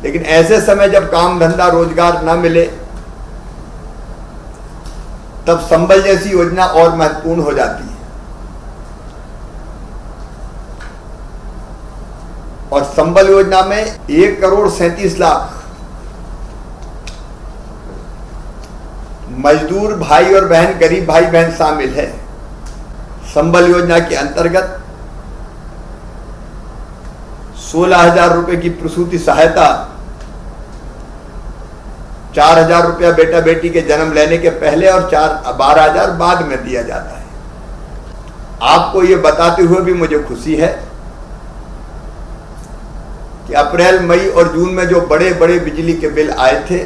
लेकिन ऐसे समय जब काम धंधा रोजगार न मिले तब संबल जैसी योजना और महत्वपूर्ण हो जाती है। और संबल योजना में 1,37,00,000 मजदूर भाई और बहन, गरीब भाई बहन शामिल है। संबल योजना के अंतर्गत 16,000 रुपए की प्रसूति सहायता, 4,000 रुपया बेटा बेटी के जन्म लेने के पहले और 12,000 बाद में दिया जाता है। आपको ये बताते हुए भी मुझे खुशी है कि अप्रैल, मई और जून में जो बड़े बड़े बिजली के बिल आए थे,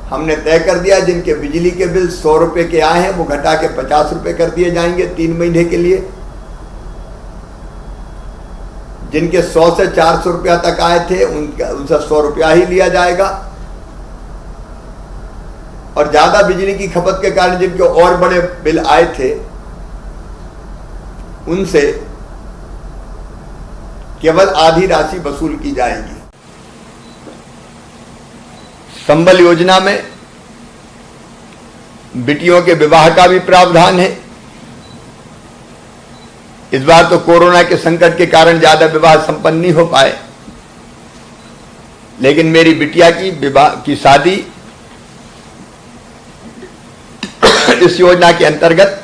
हमने तय कर दिया जिनके बिजली के बिल 100 रुपए के आए हैं वो घटा के 50 रुपए कर दिए जाएंगे 3 महीने के लिए। जिनके 100 से 400 रुपया तक आए थे उनसे 100 रुपया ही लिया जाएगा। और ज्यादा बिजली की खपत के कारण जिनके और बड़े बिल आए थे उनसे केवल आधी राशि वसूल की जाएगी। संबल योजना में बेटियों के विवाह का भी प्रावधान है। इस बार तो कोरोना के संकट के कारण ज्यादा विवाह संपन्न नहीं हो पाए, लेकिन मेरी बिटिया की विवाह की शादी इस योजना के अंतर्गत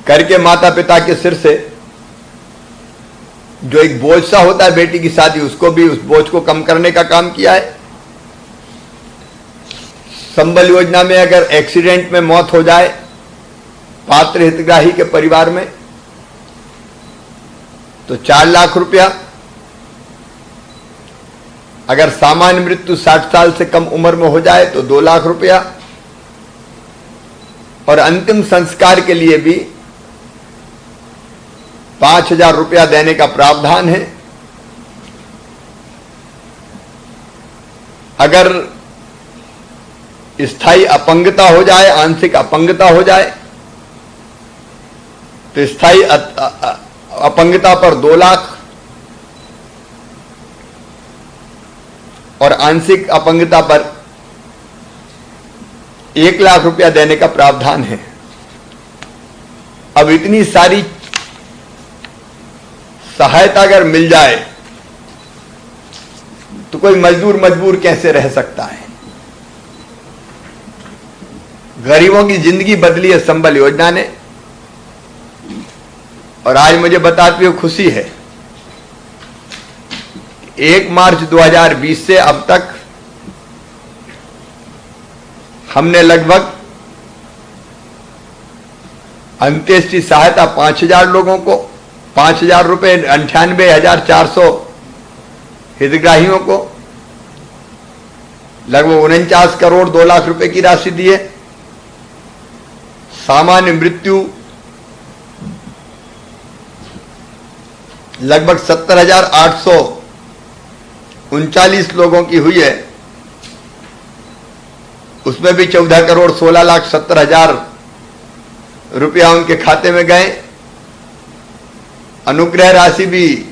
करके माता पिता के सिर से जो एक बोझ सा होता है बेटी की शादी, उसको भी उस बोझ को कम करने का काम किया है। संबल योजना में अगर एक्सीडेंट में मौत हो जाए पात्र हितग्राही के परिवार में तो 4 लाख रुपया, अगर सामान्य मृत्यु 60 साल से कम उम्र में हो जाए तो 2 लाख रुपया, और अंतिम संस्कार के लिए भी 5,000 रुपया देने का प्रावधान है। अगर स्थायी अपंगता हो जाए, आंशिक अपंगता हो जाए तो स्थायी अपंगता पर 2 लाख और आंशिक अपंगता पर 1 लाख रुपया देने का प्रावधान है। अब इतनी सारी सहायता अगर मिल जाए तो कोई मजदूर मजबूर कैसे रह सकता है। गरीबों की जिंदगी बदली है संबल योजना ने। और आज मुझे बताते हुए खुशी है 1 मार्च 2020 से अब तक हमने लगभग अंत्येष्टि सहायता 5,000 लोगों को, 5,000 रुपए 98,400 हितग्राहियों को लगभग 49 करोड़ 2 लाख रुपए की राशि दी है। सामान्य मृत्यु लगभग 70,839 लोगों की हुई है, उसमें भी 14 करोड़ 16 लाख 70 हजार रुपया उनके खाते में गए। अनुग्रह राशि भी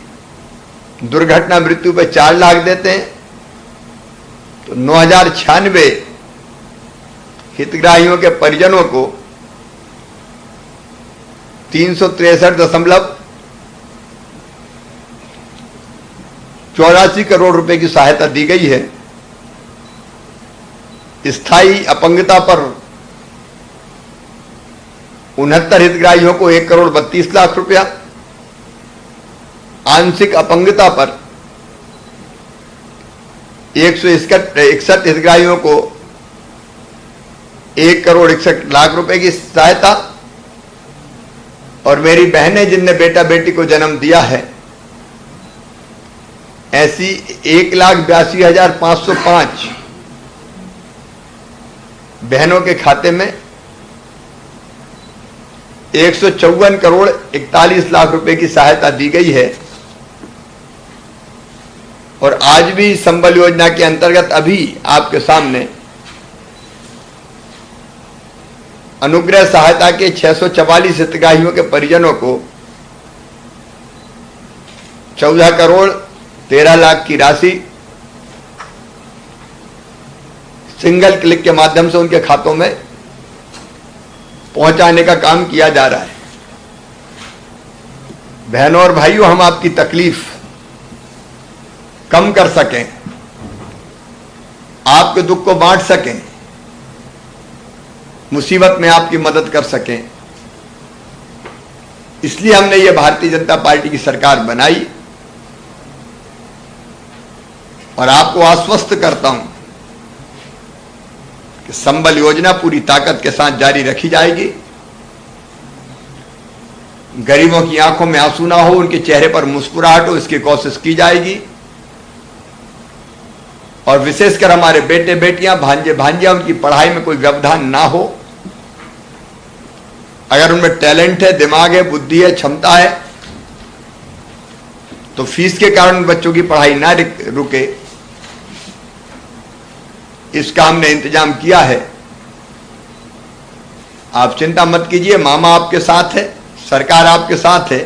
दुर्घटना मृत्यु पे 4 लाख देते हैं तो 9,096 हितग्राहियों के परिजनों को 363.84 करोड़ रुपए की सहायता दी गई है। स्थायी अपंगता पर 69 हितग्राहियों को 1 करोड़ 32 लाख रुपया, आंशिक अपंगता पर 161 हितग्राहियों को 1 करोड़ 61 लाख रुपए की सहायता, और मेरी बहनें जिनने बेटा बेटी को जन्म दिया है ऐसी 1,82,505 बहनों के खाते में 154 करोड़ 41 लाख रुपए की सहायता दी गई है। और आज भी संबल योजना के अंतर्गत अभी आपके सामने अनुग्रह सहायता के 644 हितग्राहियों के परिजनों को 14 करोड़ 13 लाख की राशि सिंगल क्लिक के माध्यम से उनके खातों में पहुंचाने का काम किया जा रहा है। बहनों और भाइयों, हम आपकी तकलीफ कम कर सकें, आपके दुख को बांट सकें, मुसीबत में आपकी मदद कर सकें, इसलिए हमने ये भारतीय जनता पार्टी की सरकार बनाई। और आपको आश्वस्त करता हूं कि संबल योजना पूरी ताकत के साथ जारी रखी जाएगी। गरीबों की आंखों में आंसू ना हो, उनके चेहरे पर मुस्कुराहट हो, इसकी कोशिश की जाएगी। और विशेषकर हमारे बेटे बेटियां, भांजे भांजियां, उनकी पढ़ाई में कोई व्यवधान ना हो। अगर उनमें टैलेंट है, दिमाग है, बुद्धि है, क्षमता है, तो फीस के कारण बच्चों की पढ़ाई ना रुके, इसका हमने इंतजाम किया है। आप चिंता मत कीजिए, मामा आपके साथ है, सरकार आपके साथ है।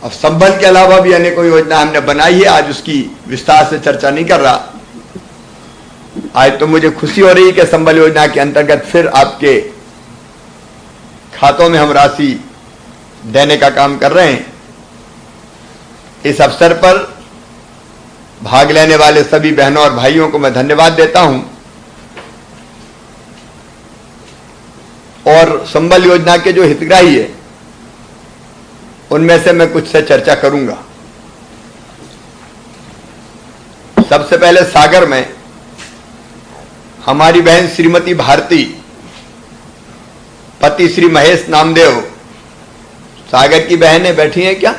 अब संबल के अलावा भी अनेकों योजना हमने बनाई है, आज उसकी विस्तार से चर्चा नहीं कर रहा। आज तो मुझे खुशी हो रही है कि संबल योजना के अंतर्गत फिर आपके खातों में हम राशि देने का काम कर रहे हैं। इस अवसर पर भाग लेने वाले सभी बहनों और भाइयों को मैं धन्यवाद देता हूं और संबल योजना के जो हितग्राही है उनमें से मैं कुछ से चर्चा करूंगा। सबसे पहले सागर में हमारी बहन श्रीमती भारती, पति श्री महेश नामदेव, सागर की बहन है, बैठी हैं क्या?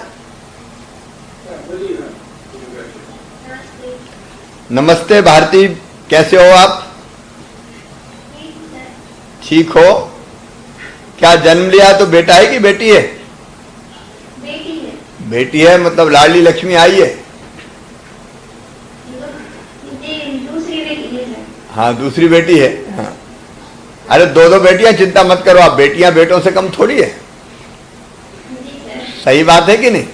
नमस्ते भारती, कैसे हो आप? ठीक हो? क्या जन्म लिया तो बेटा है कि बेटी है? बेटी है। बेटी है, मतलब लाडली लक्ष्मी आई है। दूसरी बेटी है। हाँ, दूसरी बेटी है। हाँ। अरे दो बेटियां, चिंता मत करो आप, बेटियां बेटों से कम थोड़ी है। सही बात है कि नहीं?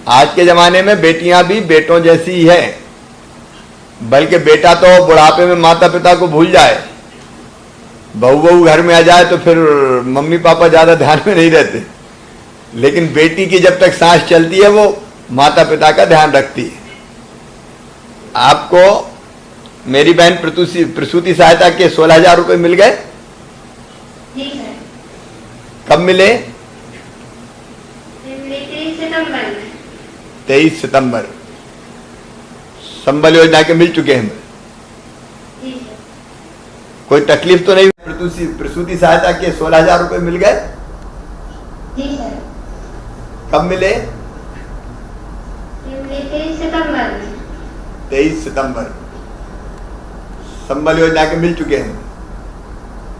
आज के जमाने में बेटियां भी बेटों जैसी ही है, बल्कि बेटा तो बुढ़ापे में माता पिता को भूल जाए, बहू घर में आ जाए तो फिर मम्मी पापा ज्यादा ध्यान में नहीं रहते, लेकिन बेटी की जब तक सांस चलती है वो माता पिता का ध्यान रखती है। आपको मेरी बहन प्रसूति सहायता के 16,000 रुपए मिल गए? जी सर। कब मिले? 23 सितंबर। संबल योजना के मिल चुके हैं। जी सर। कोई तकलीफ तो नहीं? प्रसूति सहायता के 16,000 रुपए मिल गए? जी सर। कब मिले? 23 सितंबर में। 23 सितंबर। संबल योजना के मिल चुके हैं।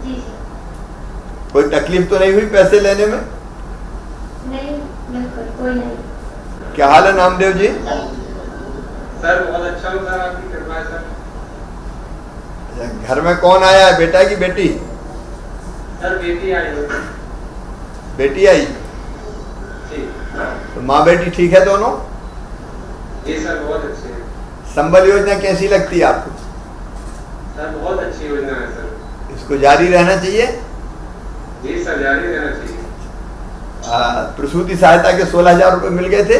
जी सर। कोई तकलीफ तो नहीं हुई पैसे लेने में? नहीं, बिल्कुल कोई नहीं। क्या हाल है नामदेव जी? सर बहुत अच्छा हूँ सर, आपकी कृपा है सर। घर में कौन आया है, बेटा की बेटी? सर बेटी आई है। बेटी आई? जी। तो माँ बेटी ठीक है दोनों? जी सर, बहुत अच्छी है। संबल योजना कैसी लगती है आपको? सर बहुत अच्छी योजना है सर। इसको जारी रहना चाहिए? जी सर, जारी रहना चाहिए। प्रसूति सहायता के 16,000 रुपए मिल गए थे?